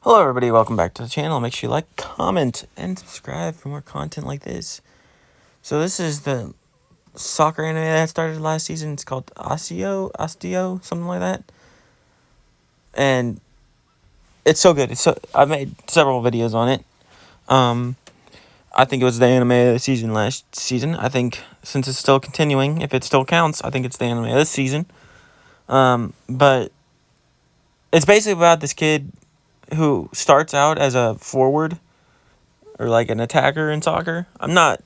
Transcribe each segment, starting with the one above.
Hello everybody, welcome back to the channel. Make sure you like, comment, and subscribe for more content like this. So this is the soccer anime that started last season. It's called Astio, something like that. And it's so good. I made several videos on it. I think it was the anime of the season last season. I think since it's still continuing, if it still counts, I think it's the anime of this season. But it's basically about this kid who starts out as a forward or like an attacker in soccer. I'm not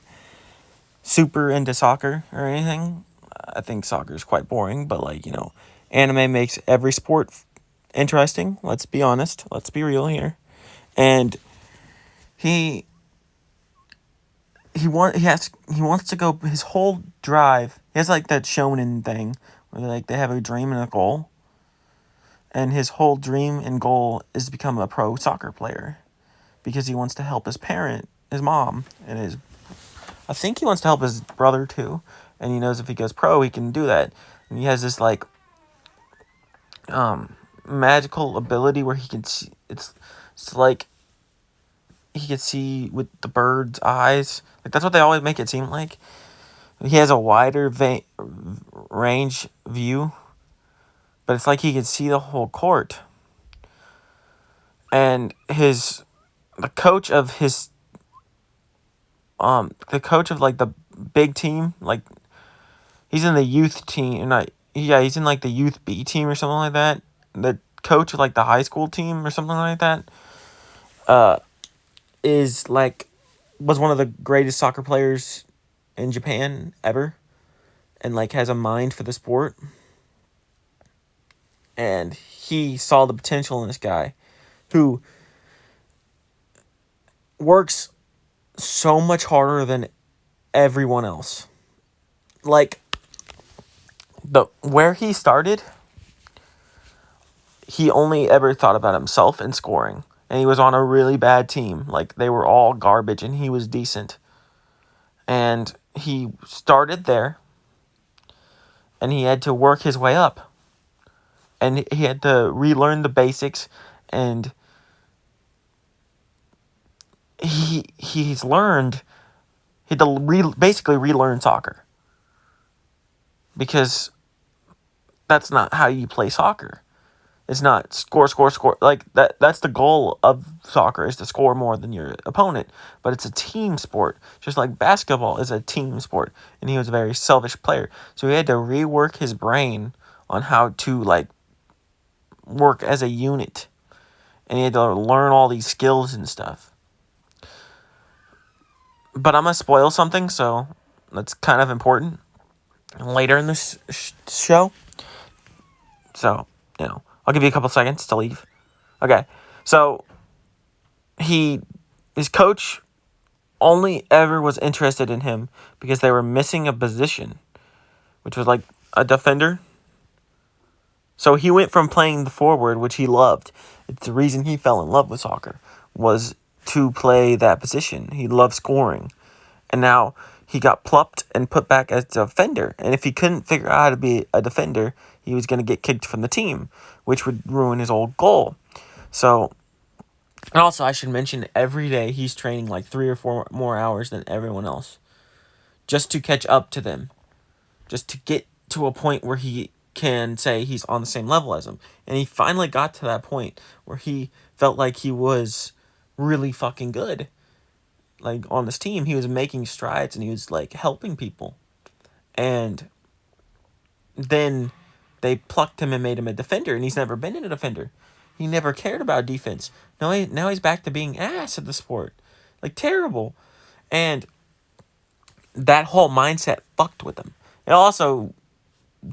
super into soccer or anything. I think soccer is quite boring, but anime makes every sport interesting. Let's be honest. Let's be real here. And he he wants to go his whole drive. He has like that shonen thing where they have a dream and a goal. And his whole dream and goal is to become a pro soccer player because he wants to help his mom, and I think he wants to help his brother too, and he knows if he goes pro, he can do that. And he has this magical ability where he can see. It's like he can see with the bird's eyes. Like that's what they always make it seem like. He has a wider range view, but it's like he can see the whole court. And the coach of like the big team, like he's in the youth team, he's in like the youth B team or something like that. The coach of like the high school team or something like that, is like was one of the greatest soccer players in Japan ever, and like has a mind for the sport. And he saw the potential in this guy who works so much harder than everyone else. Like where he started, he only ever thought about himself and scoring. And he was on a really bad team. Like they were all garbage and he was decent. And he started there and he had to work his way up. And he had to relearn the basics, and he's learned he had to basically relearn soccer, because that's not how you play soccer. It's not score, score, score. Like that's the goal of soccer, is to score more than your opponent. But it's a team sport, just like basketball is a team sport. And he was a very selfish player, so he had to rework his brain on how to like work as a unit, and he had to learn all these skills and stuff. But I'm gonna spoil something, so that's kind of important later in this show. So I'll give you a couple seconds to leave. Okay, so his coach only ever was interested in him because they were missing a position, which was like a defender. So he went from playing the forward, which he loved. It's the reason he fell in love with soccer, was to play that position. He loved scoring. And now he got plucked and put back as a defender. And if he couldn't figure out how to be a defender, he was going to get kicked from the team, which would ruin his old goal. So, and also I should mention, every day he's training like 3 or 4 more hours than everyone else, just to catch up to them, just to get to a point where he can say he's on the same level as them. And he finally got to that point where he felt like he was really fucking good. Like on this team, he was making strides and he was like helping people. And then they plucked him and made him a defender, and he's never been a defender. He never cared about defense. Now he's back to being ass at the sport. Like terrible. And that whole mindset fucked with him. It also,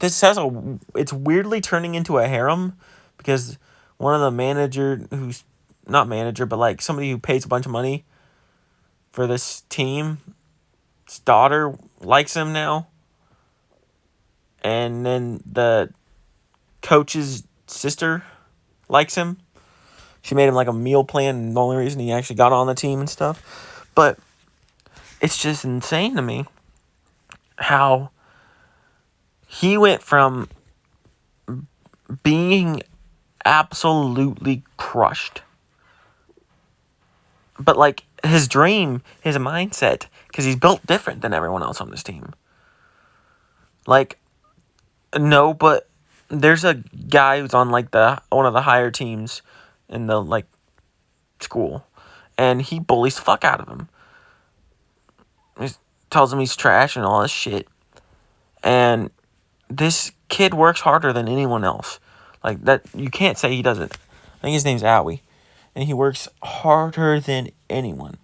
it's weirdly turning into a harem, because one of the who's not manager, but like somebody who pays a bunch of money for this team, his daughter likes him now. And then the coach's sister likes him. She made him like a meal plan, and the only reason he actually got on the team and stuff. But it's just insane to me how he went from being absolutely crushed But, like, his dream, his mindset, because he's built different than everyone else on this team. Like, no, but there's a guy who's on, like, one of the higher teams in the, like, school. And he bullies the fuck out of him. He tells him he's trash and all this shit. And this kid works harder than anyone else. Like, that, you can't say he doesn't. I think his name's Owie. And he works harder than anyone.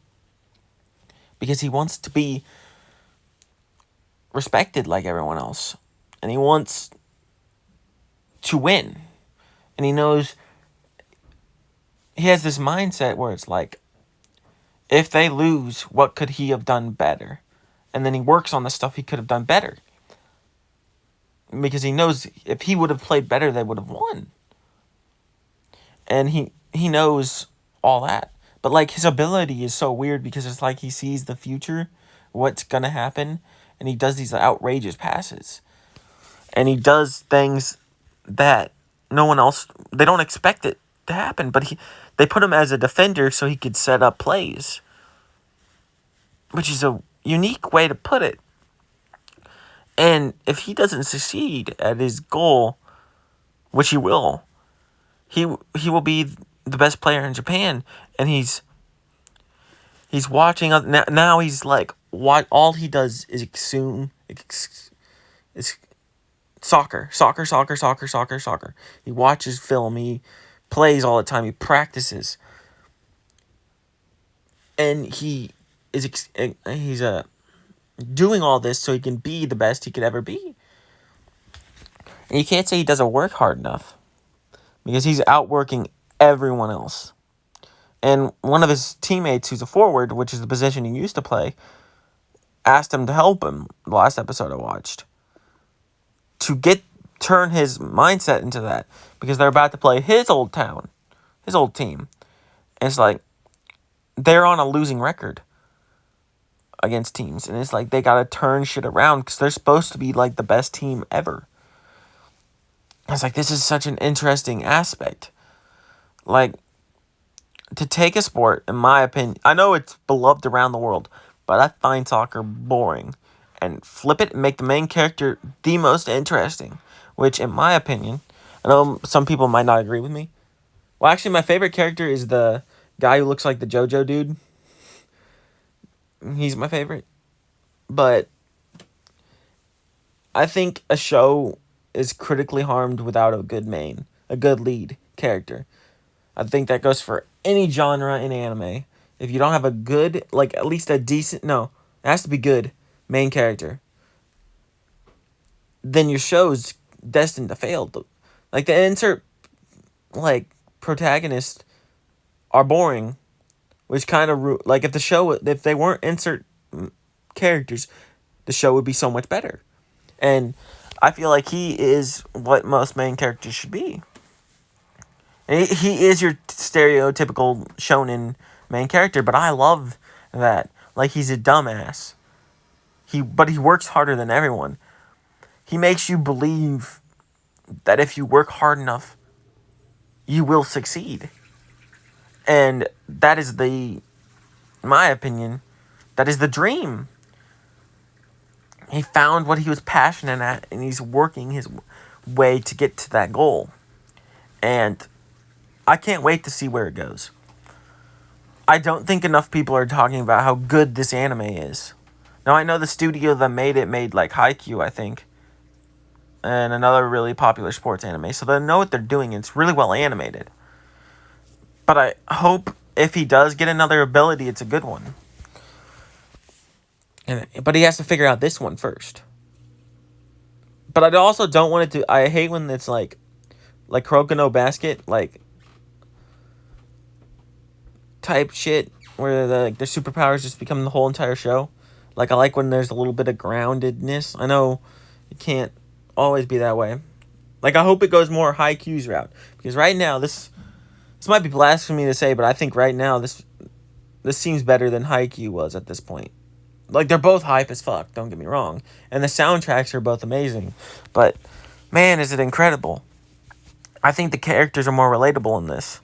Because he wants to be respected like everyone else. And he wants to win. And he knows he has this mindset where it's like, if they lose, what could he have done better? And then he works on the stuff he could have done better. Because he knows if he would have played better, they would have won. And he knows all that. But, like, his ability is so weird because it's like he sees the future, what's going to happen, and he does these outrageous passes. And he does things that no one else, they don't expect it to happen. But they put him as a defender so he could set up plays. Which is a unique way to put it. And if he doesn't succeed at his goal, which he will, he will be the best player in Japan. And he's watching now. He's like, what all he does is soccer. He watches film. He plays all the time. He practices, and he's doing all this so he can be the best he could ever be. And you can't say he doesn't work hard enough, because he's outworking everyone else. And one of his teammates, who's a forward, which is the position he used to play, asked him to help him, the last episode I watched, to turn his mindset into that, because they're about to play his old town, his old team. And it's like, they're on a losing record against teams, and it's like they gotta turn shit around because they're supposed to be like the best team ever. It's like, this is such an interesting aspect. Like, to take a sport, in my opinion, I know it's beloved around the world, but I find soccer boring, and flip it and make the main character the most interesting, which, in my opinion, I know some people might not agree with me. Well, actually, my favorite character is the guy who looks like the JoJo dude. He's my favorite. But I think a show is critically harmed without a good lead character. I think that goes for any genre in anime. If you don't have a good, like, at least a decent, no, it has to be good main character, then your show's destined to fail. Like, the insert, like, protagonists are boring, which kind of, like, if they weren't insert characters, the show would be so much better. And I feel like he is what most main characters should be. And he is your stereotypical shonen main character, but I love that. Like, he's a dumbass. But he works harder than everyone. He makes you believe that if you work hard enough, you will succeed. And that is in my opinion, that is the dream. He found what he was passionate at, and he's working his way to get to that goal. And I can't wait to see where it goes. I don't think enough people are talking about how good this anime is. Now, I know the studio that made it made, like, Haikyuu, I think, and another really popular sports anime, so they know what they're doing, and it's really well animated. But I hope if he does get another ability, it's a good one. But he has to figure out this one first. But I also don't want it to... I hate when it's like Kuroko no Basket, like, type shit, where their superpowers just become the whole entire show. Like, I like when there's a little bit of groundedness. I know it can't always be that way. Like, I hope it goes more Haikyuu's route. Because right now, this might be blasphemy to say, but I think right now, this seems better than Haikyuu was at this point. Like, they're both hype as fuck, don't get me wrong. And the soundtracks are both amazing. But, man, is it incredible. I think the characters are more relatable in this.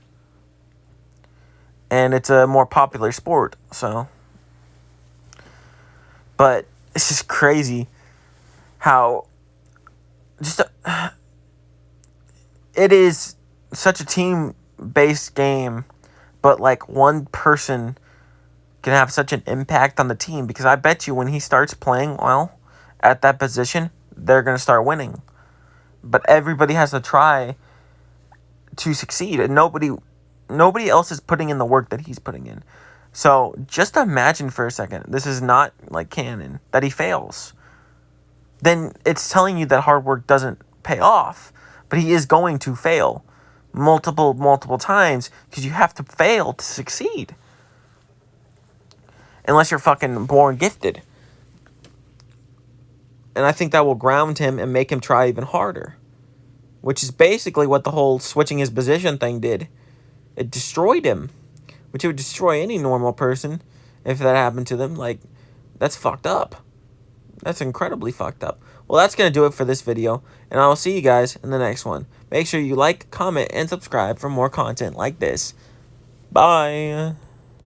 and it's a more popular sport. So, but it's just crazy how just it is such a team-based game, but like one person can have such an impact on the team, because I bet you when he starts playing well at that position, they're going to start winning. But everybody has to try to succeed, and nobody else is putting in the work that he's putting in. So just imagine for a second, this is not like canon, that he fails. Then it's telling you that hard work doesn't pay off. But he is going to fail multiple times, because you have to fail to succeed. Unless you're fucking born gifted. And I think that will ground him and make him try even harder. Which is basically what the whole switching his position thing did. It destroyed him. Which it would destroy any normal person if that happened to them. Like, that's fucked up. That's incredibly fucked up. Well, that's going to do it for this video, and I will see you guys in the next one. Make sure you like, comment, and subscribe for more content like this. Bye.